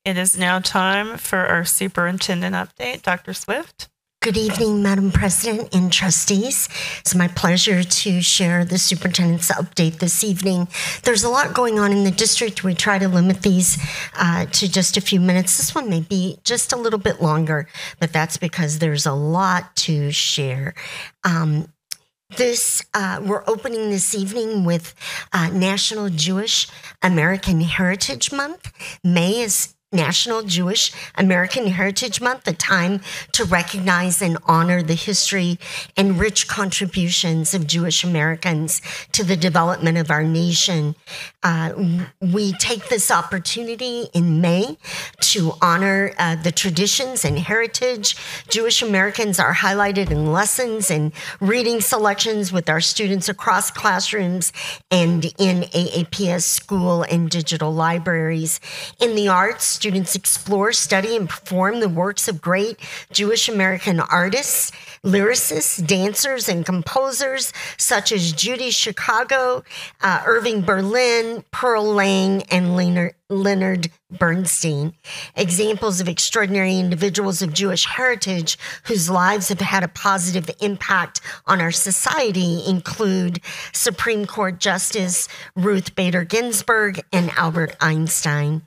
It is now time for our superintendent update. Dr. Swift. Good evening, Madam President and trustees. It's my pleasure to share the superintendent's update this evening. There's a lot going on in the district. We try to limit these to just a few minutes. This one may be just a little bit longer, but that's because there's a lot to share. We're opening this evening with National Jewish American Heritage Month. May is National Jewish American Heritage Month, a time to recognize and honor the history and rich contributions of Jewish Americans to the development of our nation. We take this opportunity in May to honor the traditions and heritage. Jewish Americans are highlighted in lessons and reading selections with our students across classrooms and in AAPS school and digital libraries. In the arts, students explore, study, and perform the works of great Jewish American artists, lyricists, dancers, and composers such as Judy Chicago, Irving Berlin, Pearl Lang, and Leonard Bernstein. Examples of extraordinary individuals of Jewish heritage whose lives have had a positive impact on our society include Supreme Court Justice Ruth Bader Ginsburg and Albert Einstein.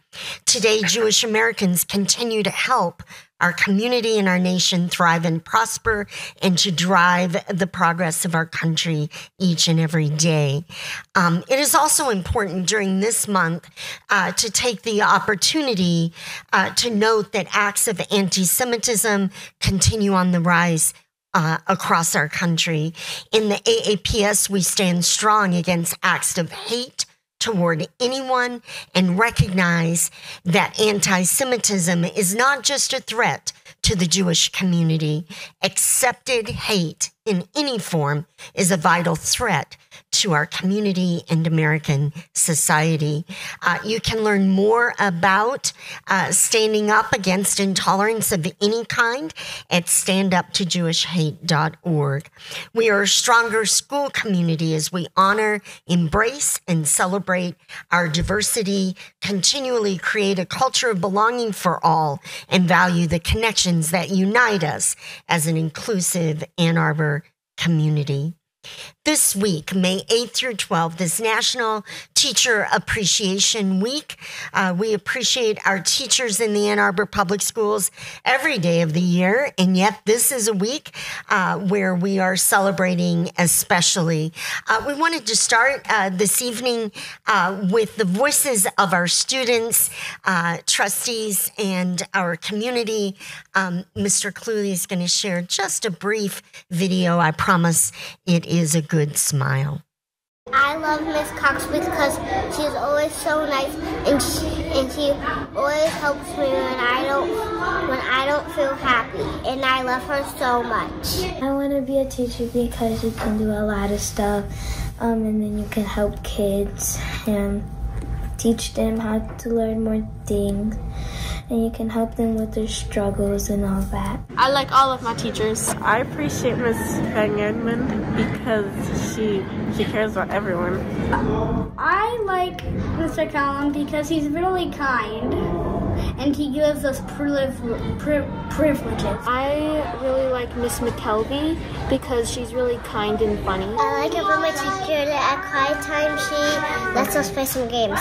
Today, Jewish Americans continue to help our community and our nation thrive and prosper and to drive the progress of our country each and every day. It is also important during this month to take the opportunity to note that acts of anti-Semitism continue on the rise across our country. In the AAPS, we stand strong against acts of hate toward anyone and recognize that anti-Semitism is not just a threat to the Jewish community. Accepted hate in any form is a vital threat to our community and American society. You can learn more about standing up against intolerance of any kind at standuptojewishhate.org. We are a stronger school community as we honor, embrace, and celebrate our diversity, continually create a culture of belonging for all, and value the connections that unite us as an inclusive Ann Arbor community. This week, May 8th through 12th, is National Teacher Appreciation Week. We appreciate our teachers in the Ann Arbor Public Schools every day of the year, and yet this is a week where we are celebrating especially. We wanted to start this evening with the voices of our students, trustees, and our community. Mr. Cluley is going to share just a brief video. I promise it is a good smile. I love Miss Cox because she's always so nice and she always helps me when I don't feel happy, and I love her so much. I want to be a teacher because you can do a lot of stuff, and then you can help kids and teach them how to learn more things, and you can help them with their struggles and all that. I like all of my teachers. I appreciate Miss Peng Edmond because she cares about everyone. I like Mr. Callum because he's really kind and he gives us privileges. I really like Miss McKelvey because she's really kind and funny. I like it when my teacher at quiet time she lets us play some games.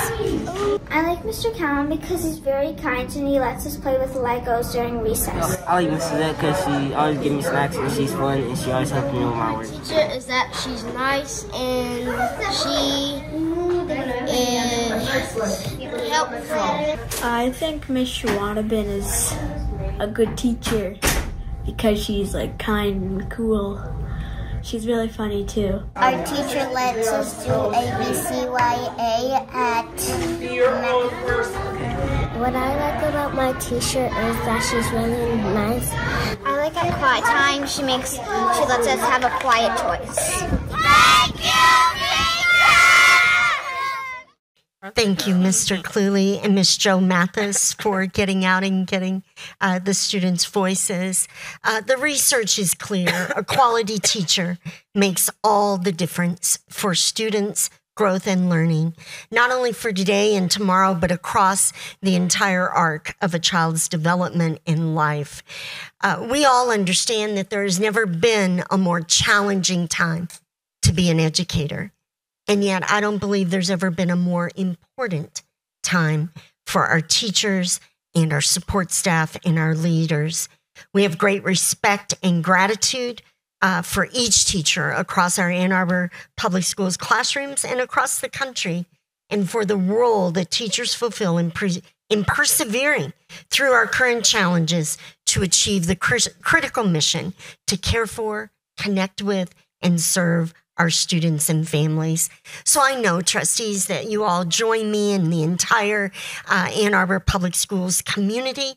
I like Mr. Callum because he's very kind and he lets us play with Legos during recess. I like Miss Suzette because she always gives me snacks and she's fun and she always helps me with my work. Teacher is that she's nice and she is helpful. I think Miss Schwaneben is a good teacher because she's like kind and cool. She's really funny too. Our teacher lets us do ABCYA at What I like about my teacher is that she's really nice. I like at quiet time she lets us have a quiet choice. Thank you, Thank you, Mr. Cluley and Miss Jo Mathis, for getting out and getting the students' voices. The research is clear. A quality teacher makes all the difference for students, growth, and learning, not only for today and tomorrow, but across the entire arc of a child's development in life. We all understand that there has never been a more challenging time to be an educator. And yet I don't believe there's ever been a more important time for our teachers and our support staff and our leaders. We have great respect and gratitude for each teacher across our Ann Arbor Public Schools classrooms and across the country, and for the role that teachers fulfill in persevering through our current challenges to achieve the critical mission to care for, connect with, and serve our students and families. So I know, trustees, that you all join me and the entire Ann Arbor Public Schools community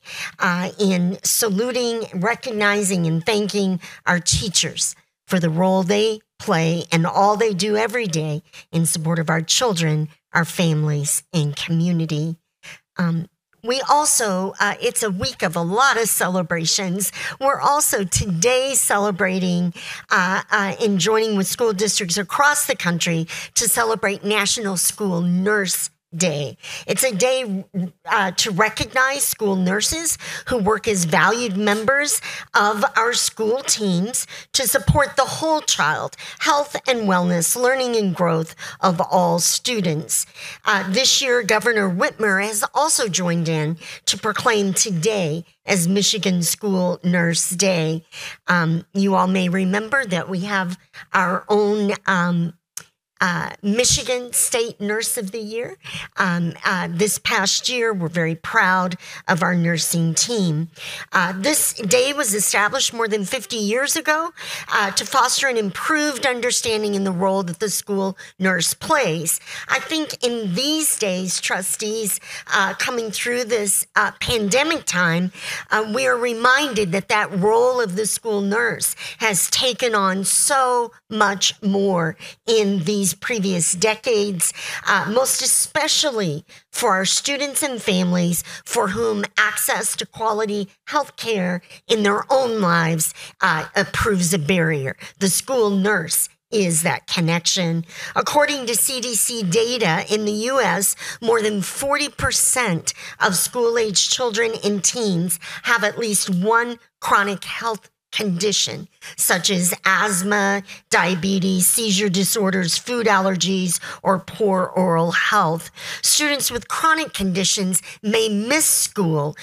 in saluting, recognizing, and thanking our teachers for the role they play and all they do every day in support of our children, our families, and community. We also, it's a week of a lot of celebrations. We're also today celebrating and joining with school districts across the country to celebrate National School Nurse Day. It's a day to recognize school nurses who work as valued members of our school teams to support the whole child, health and wellness, learning and growth of all students. This year, Governor Whitmer has also joined in to proclaim today as Michigan School Nurse Day. You all may remember that we have our own Michigan State Nurse of the Year. This past year, we're very proud of our nursing team. This day was established more than 50 years ago to foster an improved understanding in the role that the school nurse plays. I think in these days, trustees, coming through this pandemic time, we are reminded that that role of the school nurse has taken on so much more in these previous decades, most especially for our students and families for whom access to quality health care in their own lives proves a barrier. The school nurse is that connection. According to CDC data in the U.S., more than 40% of school-age children and teens have at least one chronic health condition, such as asthma, diabetes, seizure disorders, food allergies, or poor oral health. Students with chronic conditions may miss school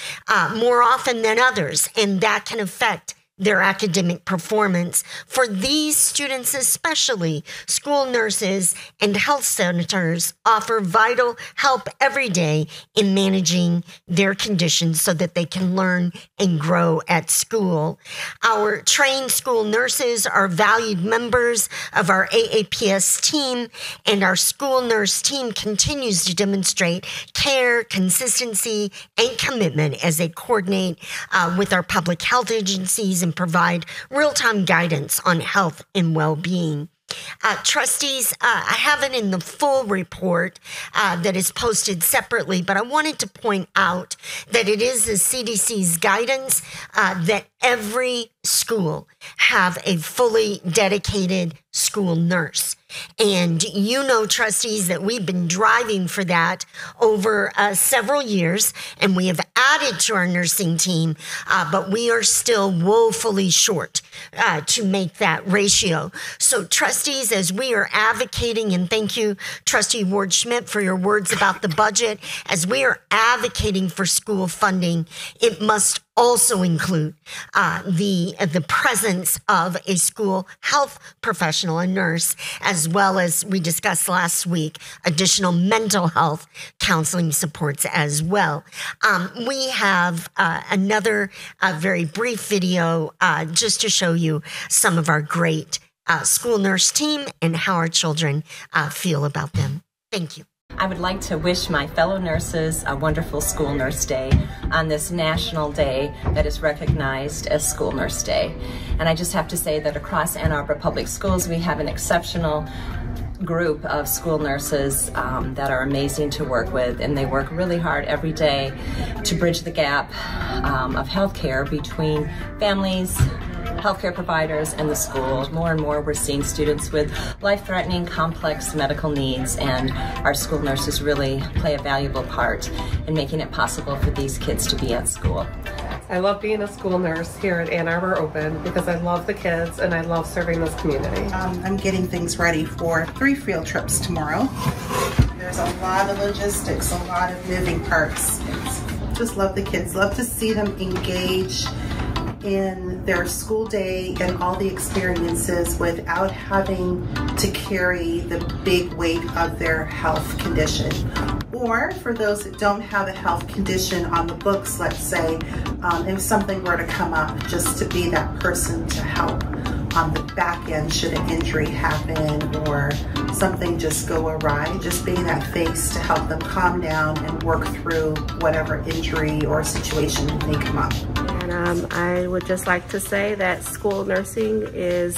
more often than others, and that can affect their academic performance. For these students especially, school nurses and health centers offer vital help every day in managing their conditions so that they can learn and grow at school. Our trained school nurses are valued members of our AAPS team, and our school nurse team continues to demonstrate care, consistency, and commitment as they coordinate with our public health agencies and provide real-time guidance on health and well-being. Trustees, I have it in the full report that is posted separately, but I wanted to point out that it is the CDC's guidance that every school have a fully dedicated school nurse. And you know, trustees, that we've been driving for that over several years, and we have added to our nursing team, but we are still woefully short to make that ratio. So trustees, as we are advocating, and thank you, Trustee Ward Schmidt, for your words about the budget, as we are advocating for school funding, it must also include the presence of a school health professional, a nurse, as well as we discussed last week, additional mental health counseling supports as well. We have another very brief video just to show you some of our great school nurse team and how our children feel about them. Thank you. I would like to wish my fellow nurses a wonderful School Nurse Day on this national day that is recognized as School Nurse Day. And I just have to say that across Ann Arbor Public Schools, we have an exceptional group of school nurses that are amazing to work with, and they work really hard every day to bridge the gap of healthcare between families, healthcare providers, and the school. More and more we're seeing students with life-threatening, complex medical needs, and our school nurses really play a valuable part in making it possible for these kids to be at school. I love being a school nurse here at Ann Arbor Open because I love the kids and I love serving this community. I'm getting things ready for 3 field trips tomorrow. There's a lot of logistics, a lot of moving parts. Just love the kids, love to see them engage in their school day and all the experiences without having to carry the big weight of their health condition. Or for those that don't have a health condition on the books, let's say, if something were to come up, just to be that person to help on the back end should an injury happen or something just go awry, just being that face to help them calm down and work through whatever injury or situation may come up. And I would just like to say that school nursing is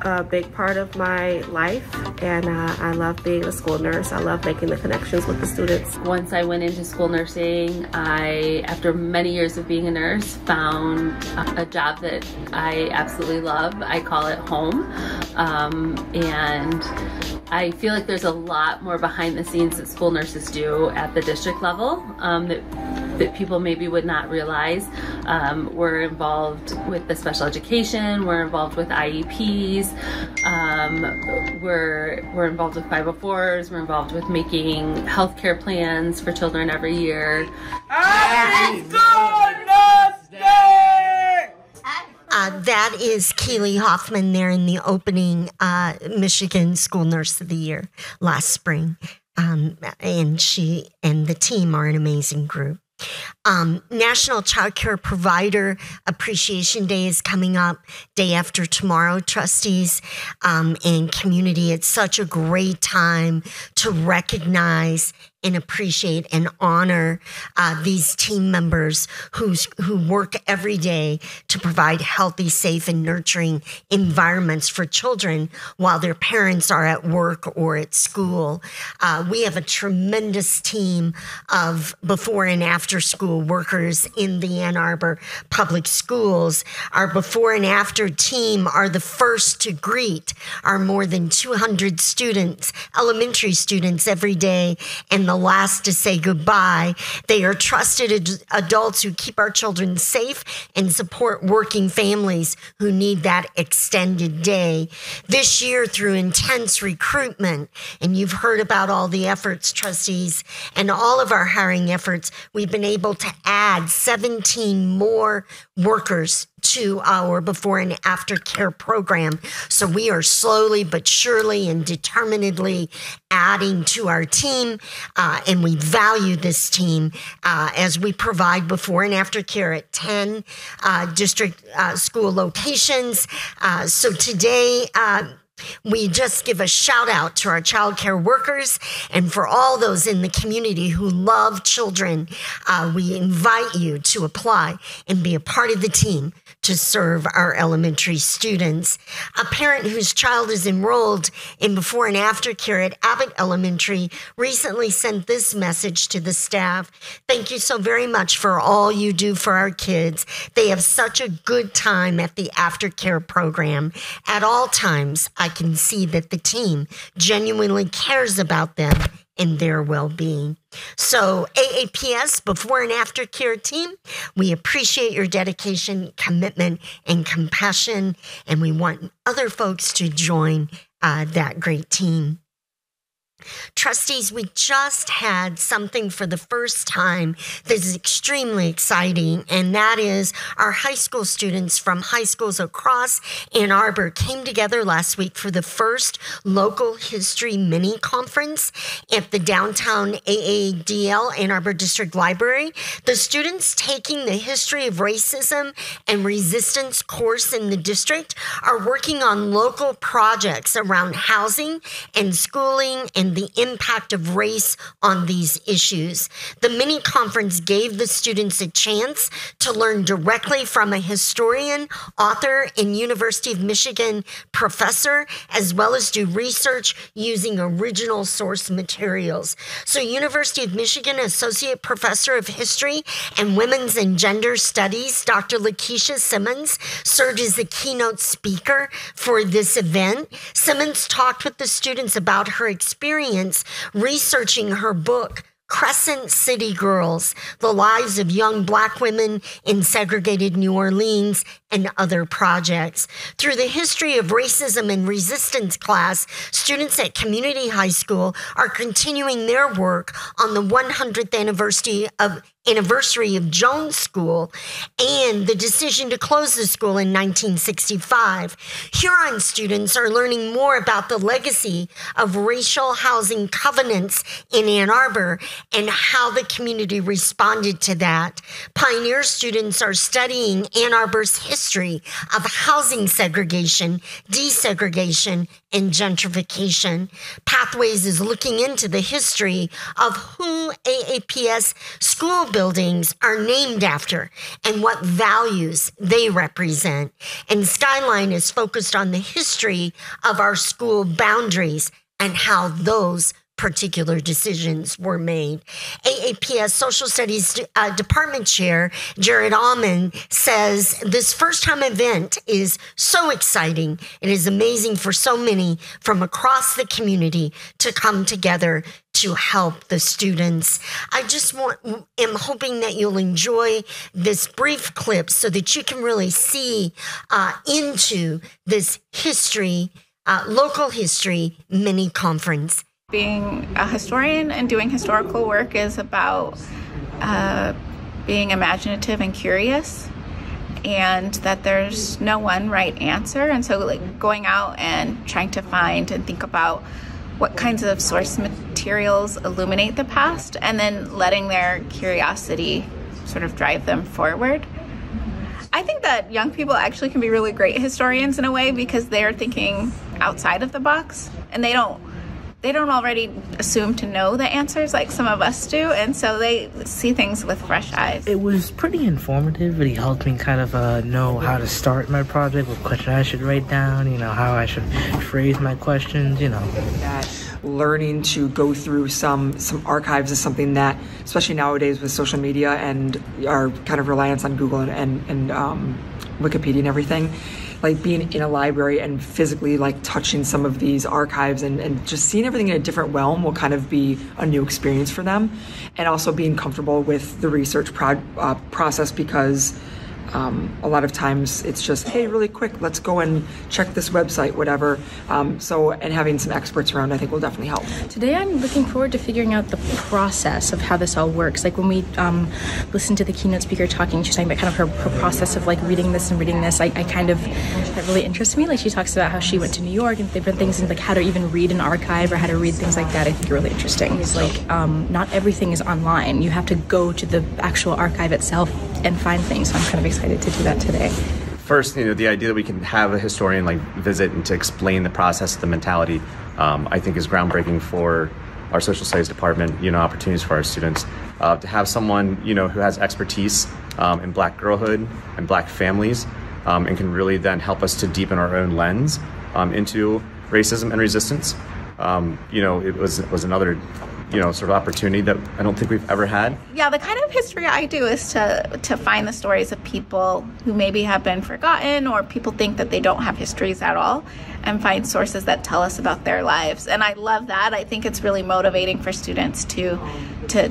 a big part of my life, and I love being a school nurse. I love making the connections with the students. Once I went into school nursing, after many years of being a nurse, found a job that I absolutely love. I call it home, and I feel like there's a lot more behind the scenes that school nurses do at the district level that people maybe would not realize. We're involved with the special education, we're involved with IEPs, we're involved with 504s, we're involved with making healthcare plans for children every year. Happy Goodness Day! That is Keely Hoffman there in the opening Michigan School Nurse of the Year last spring. And she and the team are an amazing group. National Child Care Provider Appreciation Day is coming up day after tomorrow, trustees and community. It's such a great time to recognize and appreciate and honor these team members who work every day to provide healthy, safe, and nurturing environments for children while their parents are at work or at school. We have a tremendous team of before and after school workers in the Ann Arbor Public Schools. Our before and after team are the first to greet our more than 200 students, elementary students every day, and the last to say goodbye. They are trusted adults who keep our children safe and support working families who need that extended day. This year, through intense recruitment, and you've heard about all the efforts, trustees, and all of our hiring efforts, we've been able to add 17 more workers to our before and after care program. So we are slowly but surely and determinedly adding to our team, and we value this team as we provide before and after care at 10 district school locations. So today, we just give a shout out to our child care workers and for all those in the community who love children. We invite you to apply and be a part of the team to serve our elementary students. A parent whose child is enrolled in before and after care at Abbott Elementary recently sent this message to the staff. Thank you so very much for all you do for our kids. They have such a good time at the aftercare program. At all times, I can see that the team genuinely cares about them and their well-being. So AAPS, before and after care team, we appreciate your dedication, commitment, and compassion, and we want other folks to join that great team. Trustees, we just had something for the first time that is extremely exciting, and that is our high school students from high schools across Ann Arbor came together last week for the first local history mini conference at the downtown AADL Ann Arbor District Library. The students taking the history of racism and resistance course in the district are working on local projects around housing and schooling and and the impact of race on these issues. The mini conference gave the students a chance to learn directly from a historian, author, and University of Michigan professor, as well as do research using original source materials. So University of Michigan Associate Professor of History and Women's and Gender Studies, Dr. Lakeisha Simmons, served as the keynote speaker for this event. Simmons talked with the students about her experience researching her book, Crescent City Girls, The Lives of Young Black Women in Segregated New Orleans, and other projects. Through the History of Racism and Resistance class, students at Community High School are continuing their work on the 100th anniversary of Jones School and the decision to close the school in 1965. Huron students are learning more about the legacy of racial housing covenants in Ann Arbor and how the community responded to that. Pioneer students are studying Ann Arbor's history of housing segregation, desegregation, and gentrification. Pathways is looking into the history of who AAPS school buildings are named after and what values they represent. And Skyline is focused on the history of our school boundaries and how those particular decisions were made. AAPS Social Studies Department Chair Jared Allman says this first-time event is so exciting. It is amazing for so many from across the community to come together to help the students. I just am hoping that you'll enjoy this brief clip so that you can really see into this history, local history mini conference. Being a historian and doing historical work is about being imaginative and curious, and that there's no one right answer. And so like going out and trying to find and think about what kinds of source materials illuminate the past, and then letting their curiosity sort of drive them forward. I think that young people actually can be really great historians in a way because they're thinking outside of the box, and they don't already assume to know the answers like some of us do, and so they see things with fresh eyes. It was pretty informative. It helped me kind of know how to start my project, what question I should write down, how I should phrase my questions, That learning to go through some archives is something that, especially nowadays with social media and our kind of reliance on Google and Wikipedia and everything, like being in a library and physically like touching some of these archives and just seeing everything in a different realm will kind of be a new experience for them. And also being comfortable with the research process because a lot of times it's just, hey, really quick, let's go and check this website, whatever. And having some experts around, I think, will definitely help. Today, I'm looking forward to figuring out the process of how this all works. Like when we listened to the keynote speaker talking, she was talking about kind of her process of like reading this. That really interests me. Like she talks about how she went to New York and different things and like how to even read an archive or how to read things like that. I think really interesting. It's like not everything is online. You have to go to the actual archive itself and find things. So I'm kind of excited to do that today. First, the idea that we can have a historian like visit and to explain the process, the mentality, I think is groundbreaking for our social studies department, opportunities for our students. To have someone, who has expertise in Black girlhood and Black families and can really then help us to deepen our own lens into racism and resistance. It was another sort of opportunity that I don't think we've ever had. Yeah, the kind of history I do is to find the stories of people who maybe have been forgotten or people think that they don't have histories at all, and find sources that tell us about their lives. And I love that. I think it's really motivating for students to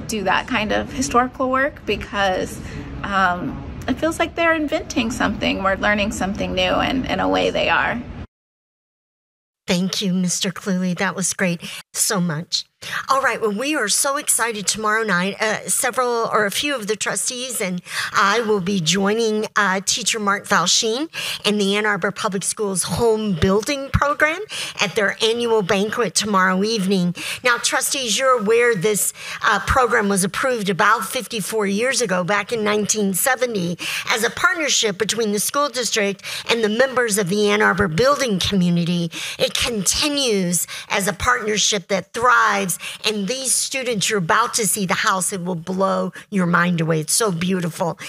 do that kind of historical work because it feels like they're inventing something, we're learning something new, and in a way they are. Thank you, Mr. Cluley. That was great. So much. All right. Well, we are so excited tomorrow night. Several or a few of the trustees and I will be joining teacher Mark Valsheen and the Ann Arbor Public Schools Homebuilding program at their annual banquet tomorrow evening. Now, trustees, you're aware this program was approved about 54 years ago, back in 1970, as a partnership between the school district and the members of the Ann Arbor building community. It continues as a partnership that thrives. And these students, you're about to see the house. It will blow your mind away. It's so beautiful.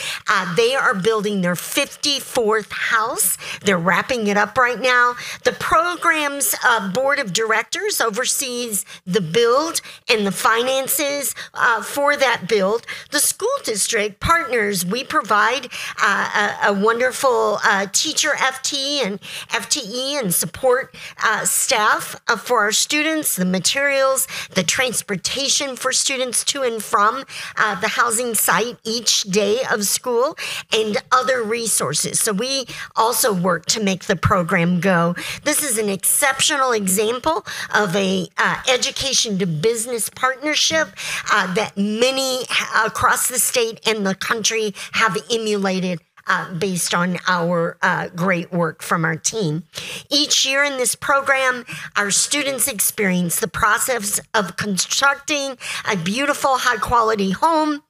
They are building their 54th house. They're wrapping it up right now. The program's board of directors oversees the build and the finances for that build. The school district partners. We provide a wonderful teacher FT and FTE and support staff for our students, the materials, the transportation for students to and from the housing site each day of school, and other resources. So we also work to make the program go. This is an exceptional example of a education to business partnership that many across the state and the country have emulated based on our great work from our team. Each year in this program, our students experience the process of constructing a beautiful, high-quality home.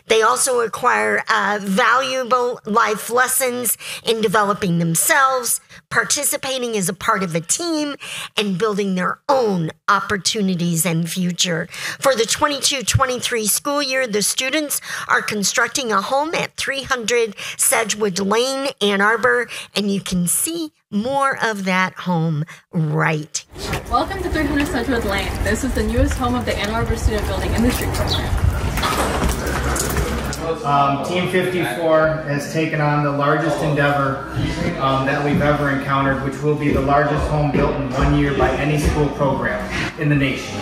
They also acquire valuable life lessons in developing themselves, participating as a part of a team, and building their own opportunities and future. For the 22-23 school year, the students are constructing a home at 300 Sedgwood Lane, Ann Arbor, and you can see more of that home right. Welcome to 300 Sedgwood Lane. This is the newest home of the Ann Arbor Student Building Industry Program. Team 54 has taken on the largest endeavor that we've ever encountered, which will be the largest home built in 1 year by any school program in the nation.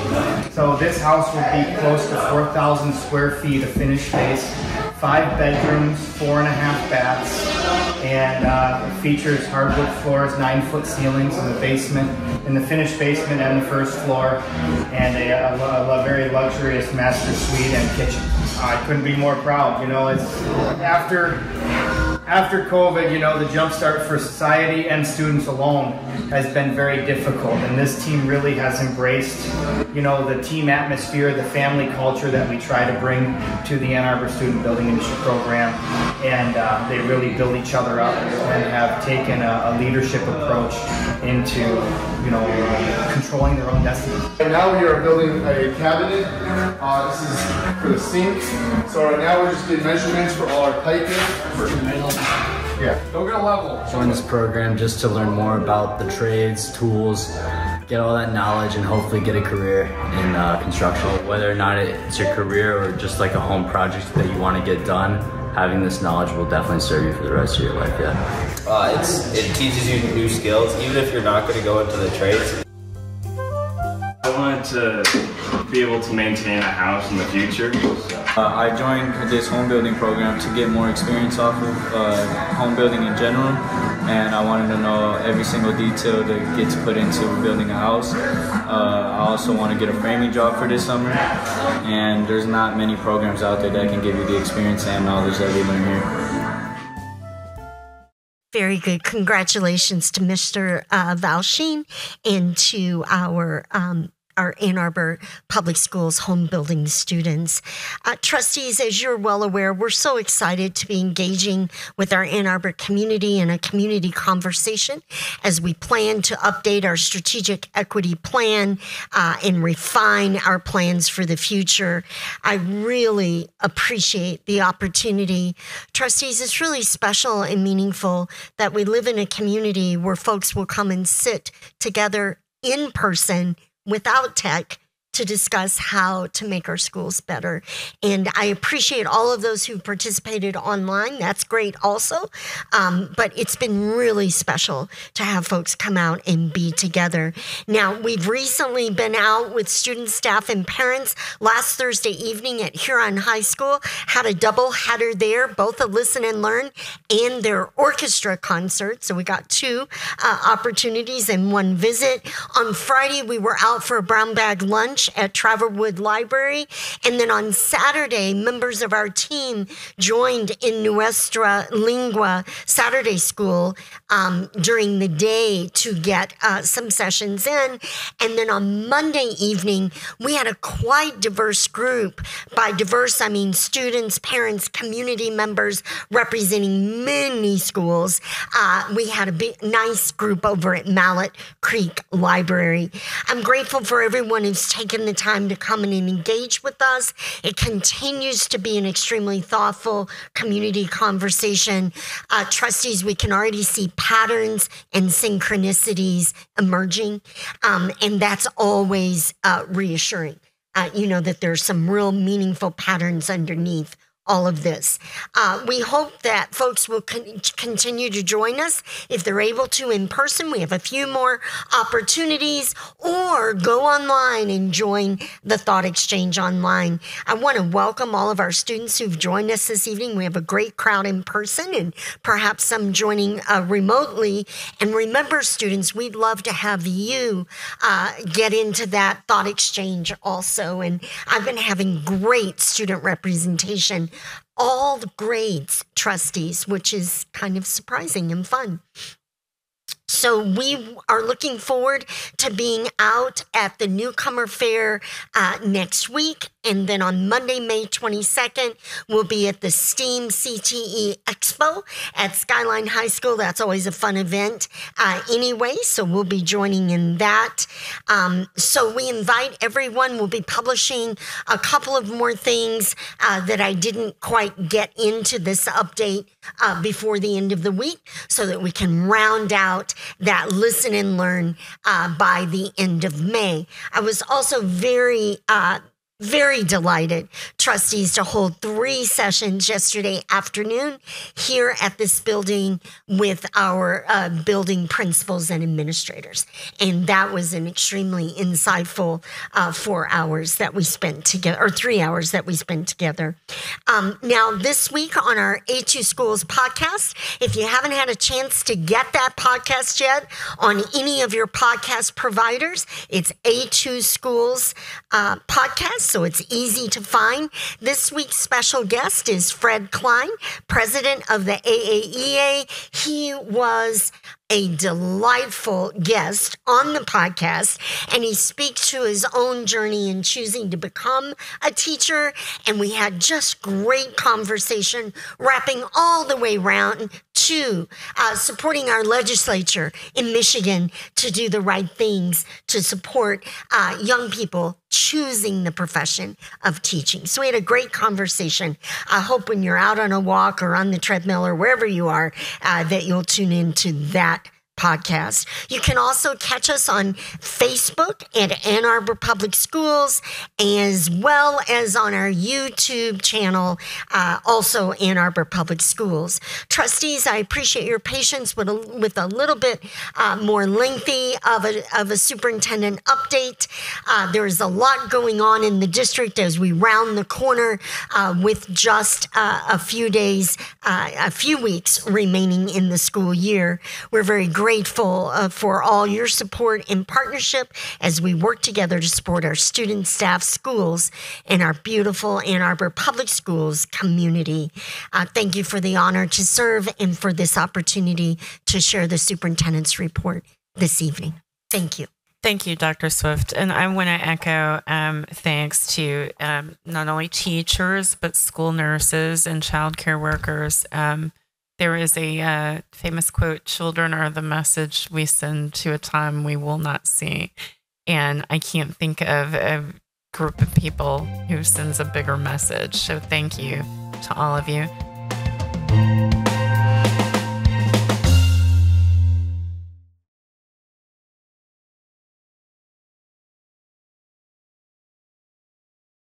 So this house will be close to 4,000 square feet of finished space, 5 bedrooms, 4.5 baths, and features hardwood floors, 9-foot ceilings in the basement, in the finished basement and the first floor, and a very luxurious master suite and kitchen. I couldn't be more proud. You know, it's after COVID, you know, the jumpstart for society and students alone has been very difficult, and this team really has embraced, you know, the team atmosphere, the family culture that we try to bring to the Ann Arbor Student Building Industry Program, and they really build each other up and have taken a leadership approach into, you know, controlling their own destiny. Right now we are building a cabinet. This is for the sink. So right now we're just getting measurements for all our piping. Yeah, don't get a level. Join this program just to learn more about the trades, tools, get all that knowledge, and hopefully get a career in construction. Whether or not it's your career or just like a home project that you want to get done, having this knowledge will definitely serve you for the rest of your life, yeah. It teaches you new skills, even if you're not going to go into the trades. I wanted to be able to maintain a house in the future. I joined this home building program to get more experience off of home building in general, and I wanted to know every single detail that gets put into building a house. I also want to get a framing job for this summer, and there's not many programs out there that can give you the experience and knowledge that we learn here. Very good. Congratulations to Mr. Valsheen and to our Ann Arbor Public Schools home building students. Trustees, as you're well aware, we're so excited to be engaging with our Ann Arbor community in a community conversation as we plan to update our strategic equity plan and refine our plans for the future. I really appreciate the opportunity. Trustees, it's really special and meaningful that we live in a community where folks will come and sit together in person without tech to discuss how to make our schools better. And I appreciate all of those who participated online. That's great also. But it's been really special to have folks come out and be together. Now, we've recently been out with students, staff, and parents. Last Thursday evening at Huron High School, had a double header there, both a Listen and Learn and their orchestra concert. So we got 2 opportunities and 1 visit. On Friday, we were out for a brown bag lunch lunch at Traverwood Library. And then on Saturday, members of our team joined in Nuestra Lingua Saturday School during the day to get some sessions in. And then on Monday evening, we had a quite diverse group. By diverse, I mean students, parents, community members representing many schools. We had a nice group over at Mallet Creek Library. I'm grateful for everyone who's taken the time to come and engage with us. It continues to be an extremely thoughtful community conversation. Trustees, we can already see patterns and synchronicities emerging, and that's always reassuring. That there's some real meaningful patterns underneath all of this. We hope that folks will continue to join us if they're able to in person. We have a few more opportunities, or go online and join the Thought Exchange online. I want to welcome all of our students who've joined us this evening. We have a great crowd in person and perhaps some joining remotely. And remember, students, we'd love to have you get into that Thought Exchange also. And I've been having great student representation, all the grades, trustees, which is kind of surprising and fun. So we are looking forward to being out at the Newcomer Fair next week. And then on Monday, May 22nd, we'll be at the STEAM CTE Expo at Skyline High School. That's always a fun event anyway, so we'll be joining in that. So we invite everyone. We'll be publishing a couple of more things that I didn't quite get into this update before the end of the week, so that we can round out that listen and learn by the end of May. I was also very delighted, trustees, to hold 3 sessions yesterday afternoon here at this building with our building principals and administrators. And that was an extremely insightful 4 hours that we spent together, or 3 hours that we spent together. Now, this week on our A2 Schools podcast, if you haven't had a chance to get that podcast yet on any of your podcast providers, it's A2 Schools podcast. So it's easy to find. This week's special guest is Fred Klein, president of the AAEA. He was a delightful guest on the podcast, and he speaks to his own journey in choosing to become a teacher. And we had just great conversation, wrapping all the way around to supporting our legislature in Michigan to do the right things to support young people choosing the profession of teaching. So we had a great conversation. I hope when you're out on a walk or on the treadmill or wherever you are, that you'll tune into that podcast. You can also catch us on Facebook at Ann Arbor Public Schools, as well as on our YouTube channel, also Ann Arbor Public Schools. Trustees, I appreciate your patience with a little bit more lengthy of a superintendent update. There is a lot going on in the district as we round the corner with just a few days, a few weeks remaining in the school year. We're very grateful for all your support and partnership as we work together to support our students, staff, schools, and our beautiful Ann Arbor Public Schools community. Thank you for the honor to serve and for this opportunity to share the superintendent's report this evening. Thank you. Thank you, Dr. Swift. And I want to echo thanks to not only teachers, but school nurses and child care workers. There is a famous quote, "Children are the message we send to a time we will not see." And I can't think of a group of people who sends a bigger message. So thank you to all of you.